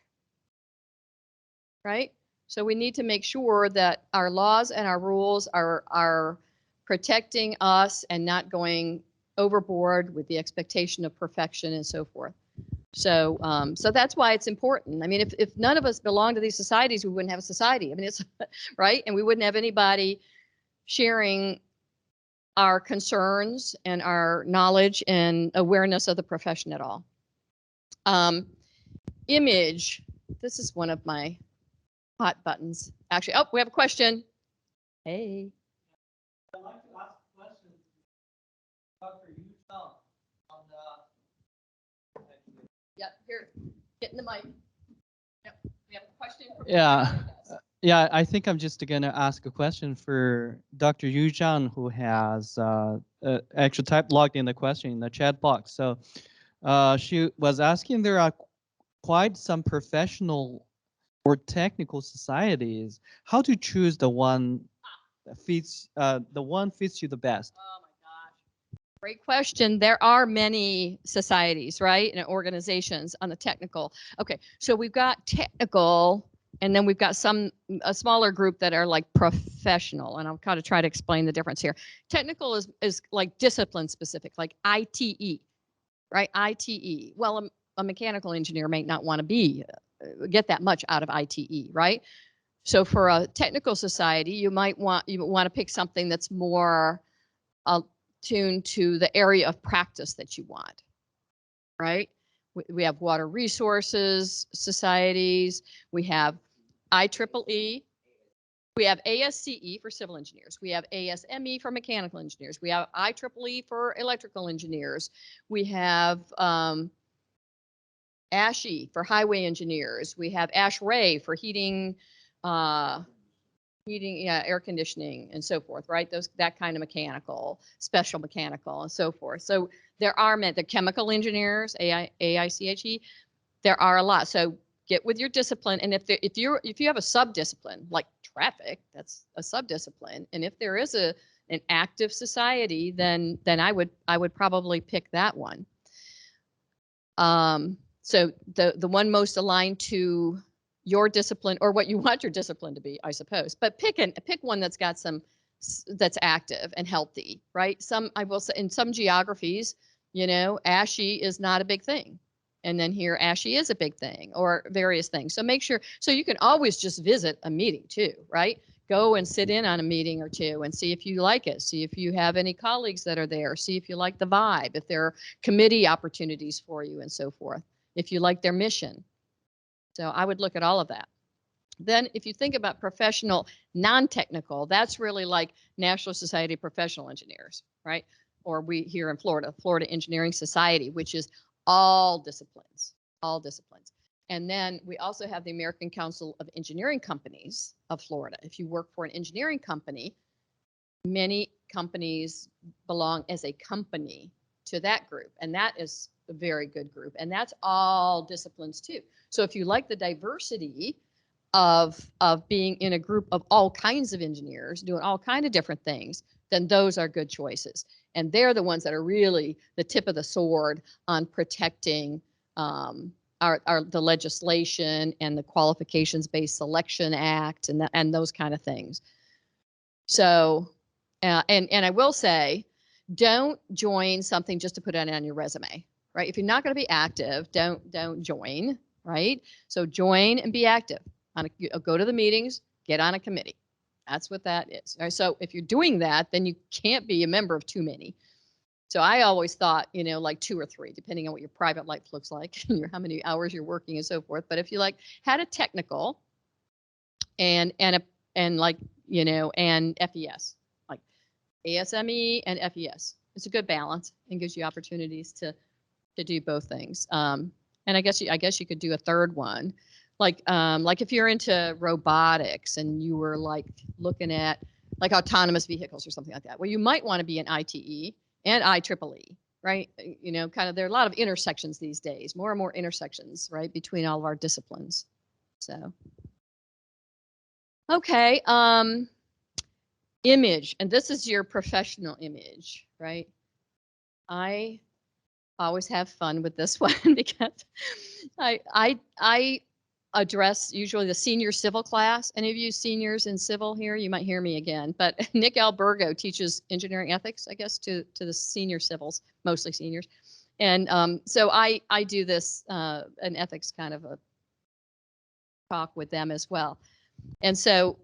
right? So we need to make sure that our laws and our rules are protecting us and not going overboard with the expectation of perfection and so forth. So that's why it's important. I mean, if none of us belong to these societies, we wouldn't have a society. I mean, it's right. And we wouldn't have anybody sharing our concerns and our knowledge and awareness of the profession at all. Image. This is one of my hot buttons. Actually, we have a question. Hey. I'd like to ask a question, Dr. Utah, on Yep, here, get in the mic. Yep, we have a question. Yeah, I think I'm just going to ask a question for Dr. Yu Zhang, who has actually logged in the question in the chat box. So she was asking, there are quite some professional or technical societies. How to choose the one that fits you the best? Oh my gosh, great question. There are many societies, right, and organizations on the technical. Okay, so we've got technical. And then we've got a smaller group that are like professional, and I'll kind of try to explain the difference here. Technical is like discipline specific, like ITE, right? ITE. Well, a mechanical engineer may not want to get that much out of ITE, right? So for a technical society, you want to pick something that's more tuned to the area of practice that you want, right? We have water resources societies. We have IEEE. We have ASCE for civil engineers. We have ASME for mechanical engineers. We have IEEE for electrical engineers. We have ASHE for highway engineers. We have ASHRAE for heating, air conditioning, and so forth, right? That kind of mechanical, special mechanical, and so forth. So there are the chemical engineers, AICHE. There are a lot. So get with your discipline, and if you have a subdiscipline like traffic, that's a subdiscipline, and if there is an active society, then I would probably pick that one. So the one most aligned to your discipline or what you want your discipline to be, I suppose. But pick one that's got that's active and healthy, right? I will say in some geographies, ASHE is not a big thing. And then here ASHE is a big thing, or various things. So make sure, so you can always just visit a meeting too, right? Go and sit in on a meeting or two and see if you like it. See if you have any colleagues that are there. See if you like the vibe, if there are committee opportunities for you and so forth, if you like their mission. So I would look at all of that. Then if you think about professional, non-technical, that's really like National Society of Professional Engineers, right? Or we here in Florida, Florida Engineering Society, which is all disciplines. And then we also have the American Council of Engineering Companies of Florida. If you work for an engineering company, many companies belong as a company to that group. And that is a very good group. And that's all disciplines too. So if you like the diversity of being in a group of all kinds of engineers doing all kinds of different things, then those are good choices. And they're the ones that are really the tip of the sword on protecting the legislation and the Qualifications-Based Selection Act and those kind of things. So, and I will say, don't join something just to put it on your resume, right? If you're not going to be active, don't join, right? So join and be active. Go to the meetings, get on a committee. That's what that is. All right, so if you're doing that, then you can't be a member of too many. So I always thought, like 2 or 3, depending on what your private life looks like, how many hours you're working and so forth. But if you had a technical and like, and FES, like ASME and FES, it's a good balance and gives you opportunities to do both things. And I guess you could do a third one. Like if you're into robotics and you were looking at autonomous vehicles or something like that, well, you might want to be an ITE and IEEE, right? Kind of there are a lot of intersections these days, more and more intersections, right, between all of our disciplines. So, okay, image, and this is your professional image, right? I always have fun with this one because I address usually the senior civil class. Any of you seniors in civil here, you might hear me again, but Nick Albergo teaches engineering ethics, I guess, to the senior civils, mostly seniors. And so I do this, an ethics kind of a talk with them as well. And so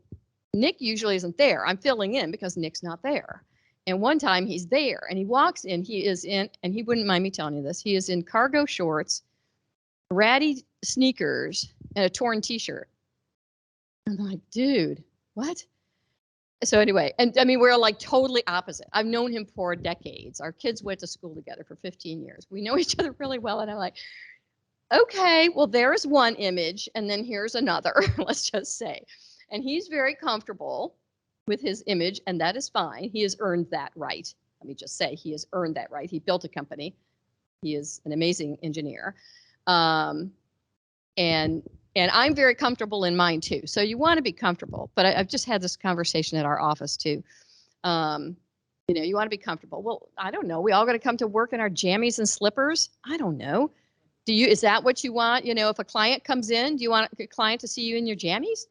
Nick usually isn't there. I'm filling in because Nick's not there. And one time he's there and he walks in, and he wouldn't mind me telling you this, he is in cargo shorts, ratty sneakers, and a torn t-shirt. I'm like, dude, what? So anyway, and I mean, we're totally opposite. I've known him for decades. Our kids went to school together for 15 years. We know each other really well. And I'm like, okay, well, there's one image and then here's another, let's just say. And he's very comfortable with his image, and that is fine. He has earned that right. Let me just say, he has earned that right. He built a company. He is an amazing engineer. And I'm very comfortable in mine too. So you want to be comfortable, but I've just had this conversation at our office too. You want to be comfortable. Well, I don't know. We all got to come to work in our jammies and slippers. I don't know. Is that what you want? If a client comes in, do you want a client to see you in your jammies?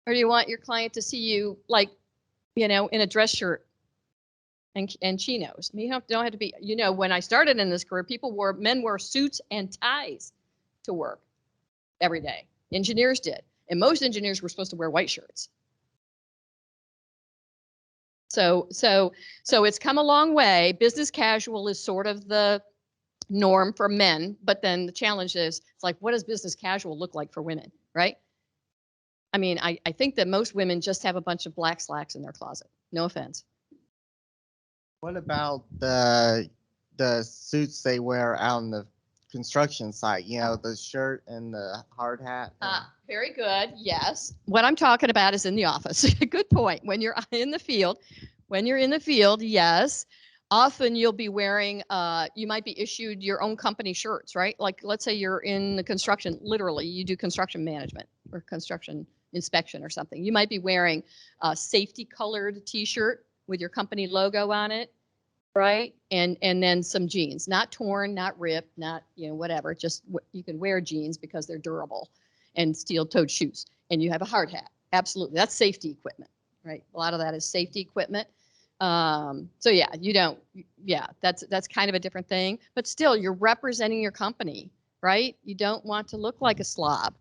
Or do you want your client to see you in a dress shirt and chinos? I mean, you don't have to be, when I started in this career, men wore suits and ties to work every day. Engineers did. And most engineers were supposed to wear white shirts. So it's come a long way. Business casual is sort of the norm for men, but then the challenge is, it's like, what does business casual look like for women, right? I mean, I think that most women just have a bunch of black slacks in their closet. No offense. What about the suits they wear out on the construction site? You know, the shirt and the hard hat. Very good. Yes. What I'm talking about is in the office. Good point. When you're in the field, yes. Often you'll be wearing, you might be issued your own company shirts, right? Like, let's say you're in the construction, literally, you do construction management or construction inspection or something. You might be wearing a safety colored t-shirt with your company logo on it, right? And then some jeans, not torn, not ripped, not, whatever, just you can wear jeans because they're durable, and steel-toed shoes. And you have a hard hat. Absolutely. That's safety equipment, right? A lot of that is safety equipment. So yeah, that's kind of a different thing, but still you're representing your company, right? You don't want to look like a slob.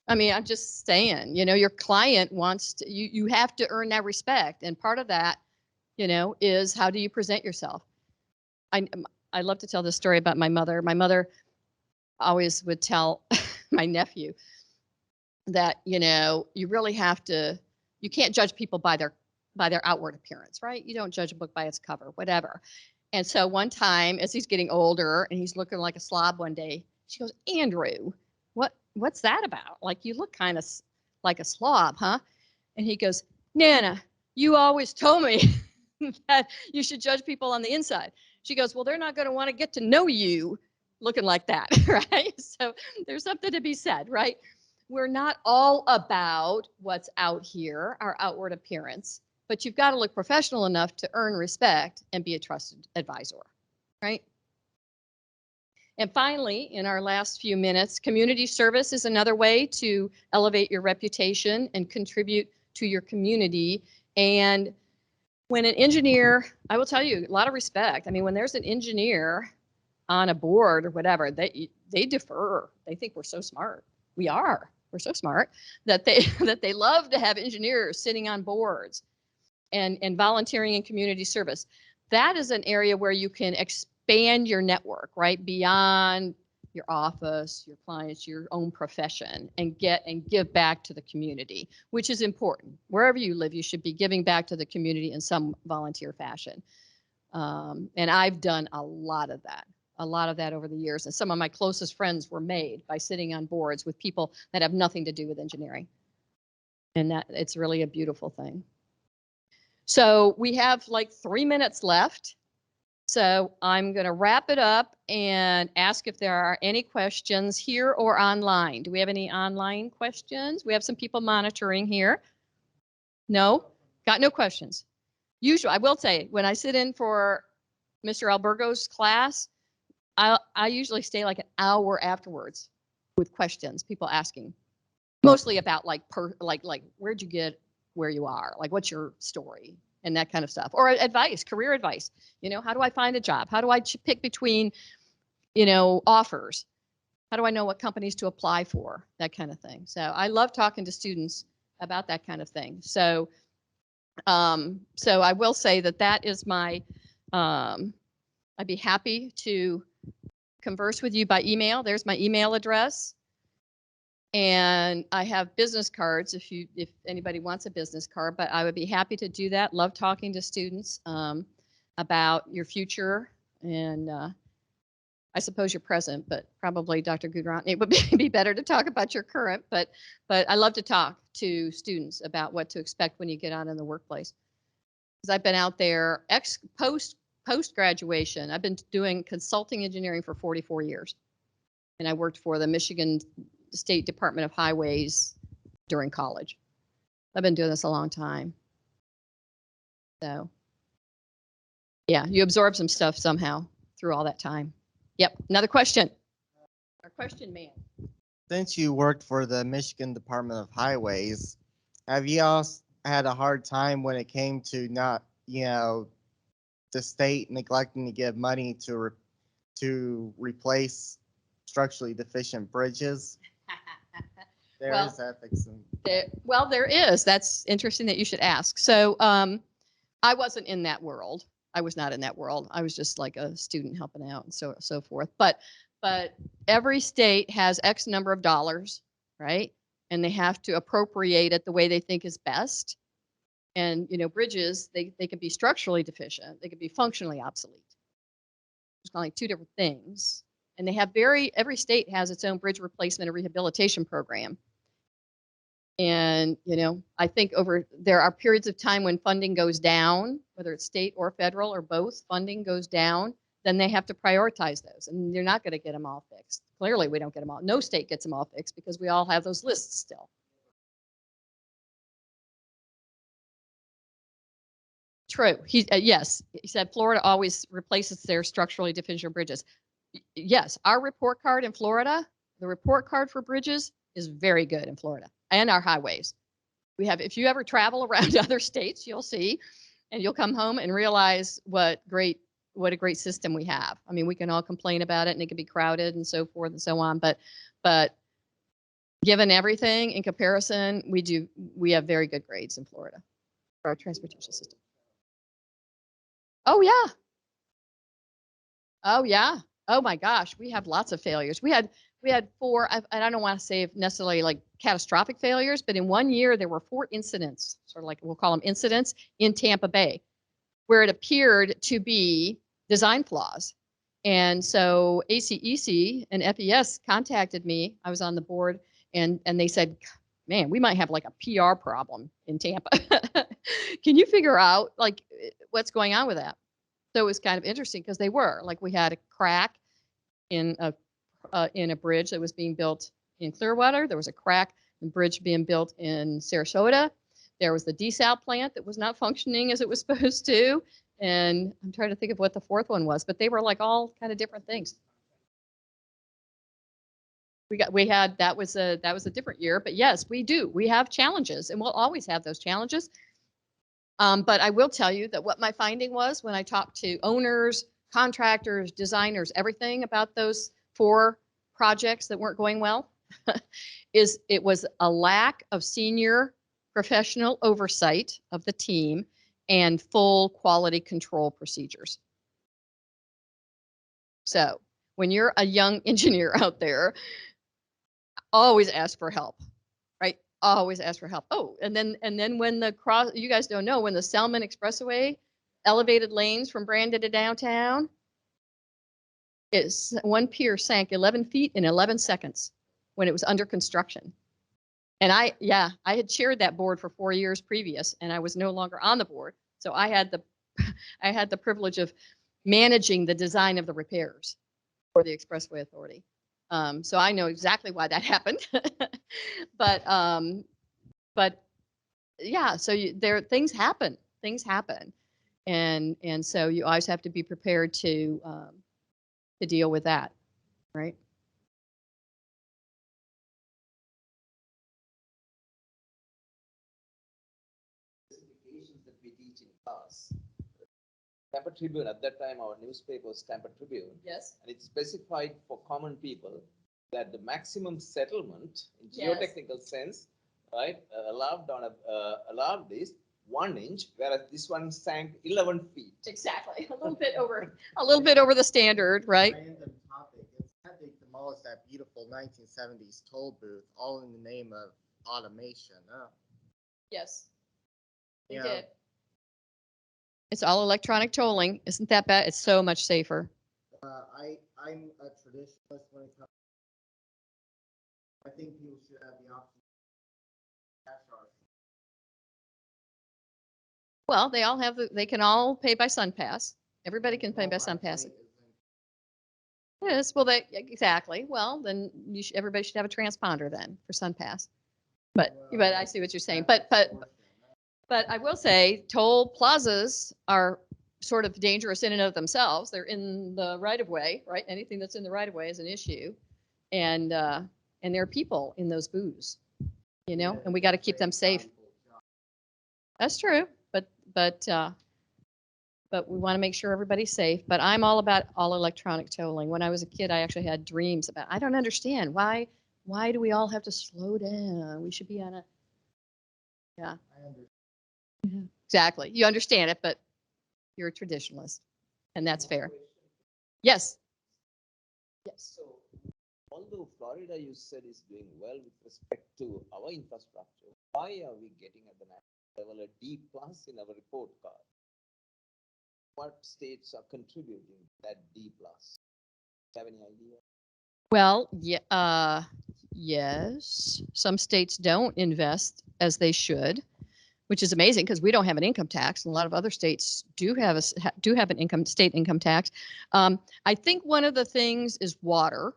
I mean, I'm just saying, your client wants to, you have to earn that respect. And part of that, is how do you present yourself? I love to tell this story about my mother. My mother always would tell my nephew that, you really have to, you can't judge people by their outward appearance, right? You don't judge a book by its cover, whatever. And so one time, as he's getting older and he's looking like a slob one day, she goes, Andrew, what's that about? Like, you look kind of like a slob, huh? And he goes, Nana, you always told me that you should judge people on the inside. She goes, well, they're not going to want to get to know you looking like that, right? So there's something to be said, right? We're not all about what's out here, our outward appearance, but you've got to look professional enough to earn respect and be a trusted advisor, right? And finally, in our last few minutes, community service is another way to elevate your reputation and contribute to your community. And when an engineer, I will tell you, a lot of respect. I mean, when there's an engineer on a board or whatever, they defer. They think we're so smart. We are. We're so smart that they love to have engineers sitting on boards and volunteering in community service. That is an area where you can expand your network, right? Beyond your office, your clients, your own profession, and give back to the community, which is important. Wherever you live, you should be giving back to the community in some volunteer fashion. And I've done a lot of that over the years. And some of my closest friends were made by sitting on boards with people that have nothing to do with engineering. And that it's really a beautiful thing. So we have like 3 minutes left. So I'm going to wrap it up and ask if there are any questions here or online. Do we have any online questions? We have some people monitoring here. No? Got no questions. Usually, I will say, when I sit in for Mr. Albergo's class, I usually stay like an hour afterwards with questions, people asking. Mostly about like where'd you get where you are? Like, what's your story? And that kind of stuff. Or advice, career advice. How do I find a job? How do I pick between, offers? How do I know what companies to apply for? That kind of thing. So I love talking to students about that kind of thing. So I will say that is my, I'd be happy to converse with you by email. There's my email address. And I have business cards if anybody wants a business card, but I would be happy to do that. Love talking to students about your future and I suppose your present, but probably Dr. Gudron, it would be better to talk about your current, but I love to talk to students about what to expect when you get out in the workplace. Because I've been out there post graduation. I've been doing consulting engineering for 44 years. And I worked for the Michigan State Department of Highways during college. I've been doing this a long time. So yeah, you absorb some stuff somehow through all that time. Yep, another question. Our question man. Since you worked for the Michigan Department of Highways, have you all had a hard time when it came to not, the state neglecting to give money to replace structurally deficient bridges? There is ethics. There is. That's interesting that you should ask. So I wasn't in that world. I was not in that world. I was just like a student helping out and so forth. But every state has X number of dollars, right? And they have to appropriate it the way they think is best. And you know, bridges, they can be structurally deficient. They can be functionally obsolete. It's kind of like two different things. And they have every state has its own bridge replacement and rehabilitation program. And, you know, I think there are periods of time when funding goes down, whether it's state or federal or both, funding goes down, then they have to prioritize those. And you're not going to get them all fixed. Clearly, we don't get them all. No state gets them all fixed because we all have those lists still. True. Yes, he said Florida always replaces their structurally deficient bridges. Yes, our report card in Florida, the report card for bridges is very good in Florida and our highways. We have, if you ever travel around other states, you'll see, and you'll come home and realize what a great system we have. I mean, we can all complain about it and it can be crowded and so forth and so on, but given everything in comparison, we have very good grades in Florida for our transportation system. Oh yeah. Oh yeah. Oh my gosh, we have lots of failures. We had 4, and I don't want to say necessarily like catastrophic failures, but in one year there were 4 incidents, sort of like we'll call them incidents, in Tampa Bay, where it appeared to be design flaws. And so ACEC and FES contacted me. I was on the board, and they said, man, we might have like a PR problem in Tampa. Can you figure out like what's going on with that? So it was kind of interesting because they were like, we had a crack in a bridge that was being built in Clearwater. There was a crack in a bridge being built in Sarasota. There was the desal plant that was not functioning as it was supposed to. And I'm trying to think of what the 4th one was, but they were like all kind of different things. That was a different year, but yes, we have challenges, and we'll always have those challenges. But I will tell you that what my finding was when I talked to owners, contractors, designers, everything about those 4 projects that weren't going well, is it was a lack of senior professional oversight of the team and full quality control procedures. So when you're a young engineer out there, always ask for help, right? Always ask for help. Oh, and then when you guys don't know, when the Selman Expressway elevated lanes from Brandon to downtown, one pier sank 11 feet in 11 seconds when it was under construction. And I had chaired that board for 4 years previous, and I was no longer on the board. So I had the privilege of managing the design of the repairs for the Expressway Authority. So I know exactly why that happened. but yeah, so things happen, and so you always have to be prepared to deal with that, right? Specifications that we teach in class. Tampa Tribune, at that time, our newspaper was Tampa Tribune. Yes. And it specified for common people that the maximum settlement in Yes. geotechnical sense, right, allowed this 1 inch, whereas this one sank 11 feet. Exactly, a little bit over the standard, right? Random topic. Instead, they demolished that beautiful 1970s toll booth, all in the name of automation. Oh. Yes, they Yeah. did. It's all electronic tolling. Isn't that bad? It's so much safer. I'm a traditionalist when it comes. I think people should have the option. Well, they can all pay by SunPass. Everybody can pay by SunPass. Yes, well, exactly. Well, then everybody should have a transponder then for SunPass. But I see what you're saying. But I will say toll plazas are sort of dangerous in and of themselves. They're in the right of way, right? Anything that's in the right of way is an issue. And there are people in those booths, you know, and we got to keep them safe. That's true. But we want to make sure everybody's safe. But I'm all about all electronic tolling. When I was a kid, I actually had dreams about, I don't understand why do we all have to slow down? We should be on a, yeah. Exactly. You understand it, but you're a traditionalist, and that's fair. Yes. Yes. So, although Florida, you said, is doing well with respect to our infrastructure, why are we getting at the national level a D plus in our report card? What states are contributing that D plus? Do you have any idea? Well, yeah, yes. Some states don't invest as they should, which is amazing because we don't have an income tax, and a lot of other states do have an state income tax. I think one of the things is water,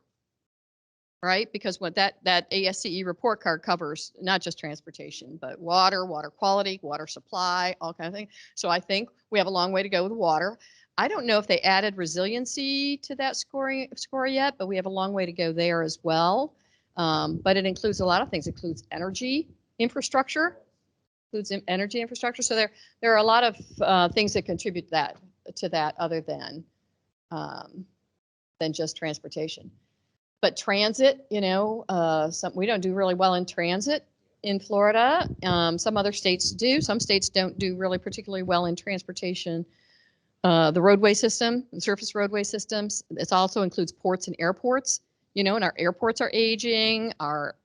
right? Because what that ASCE report card covers not just transportation, but water quality, water supply, all kind of things. So I think we have a long way to go with water. I don't know if they added resiliency to that score yet, but we have a long way to go there as well. But it includes a lot of things. It includes energy infrastructure, So there are a lot of things that contribute to that other than just transportation. But transit, we don't do really well in transit in Florida. Some other states do. Some states don't do really particularly well in transportation. The roadway system, the surface roadway systems. It also includes ports and airports. And our airports are aging. Our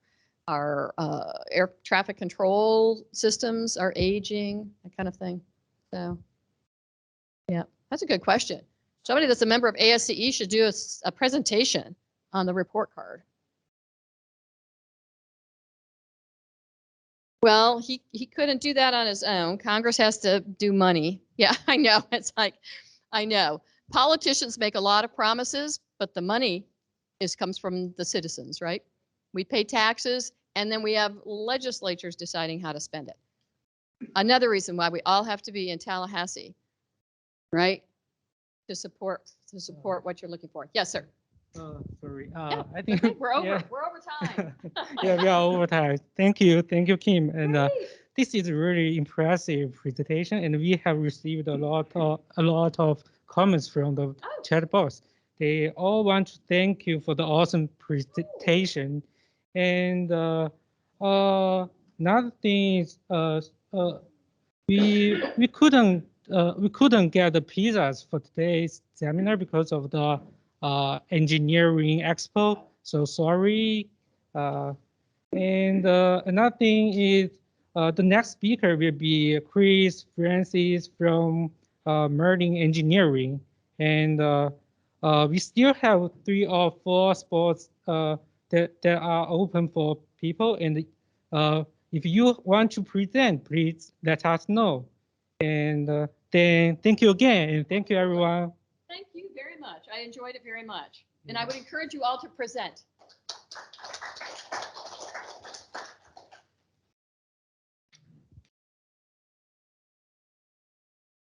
air traffic control systems are aging, that kind of thing. So, yeah, that's a good question. Somebody that's a member of ASCE should do a presentation on the report card. Well, he couldn't do that on his own. Congress has to do money. Yeah, I know. It's like, I know. Politicians make a lot of promises, but the money comes from the citizens, right? We pay taxes, and then we have legislatures deciding how to spend it. Another reason why we all have to be in Tallahassee, right? To support what you're looking for. Yes, sir. Sorry. Yeah, I think okay, we're over. yeah. We're over time. Yeah, we are over time. Thank you, Kim. And this is a really impressive presentation, and we have received a lot of comments from the chat box. They all want to thank you for the awesome presentation. And another thing is, we couldn't get the pizzas for today's seminar because of the engineering expo. So sorry. And another thing is the next speaker will be Chris Francis from Marine Engineering. And we still have 3 or 4 spots that are open for people. And if you want to present, please let us know. And then thank you again, and thank you, everyone. Thank you very much. I enjoyed it very much. And I would encourage you all to present.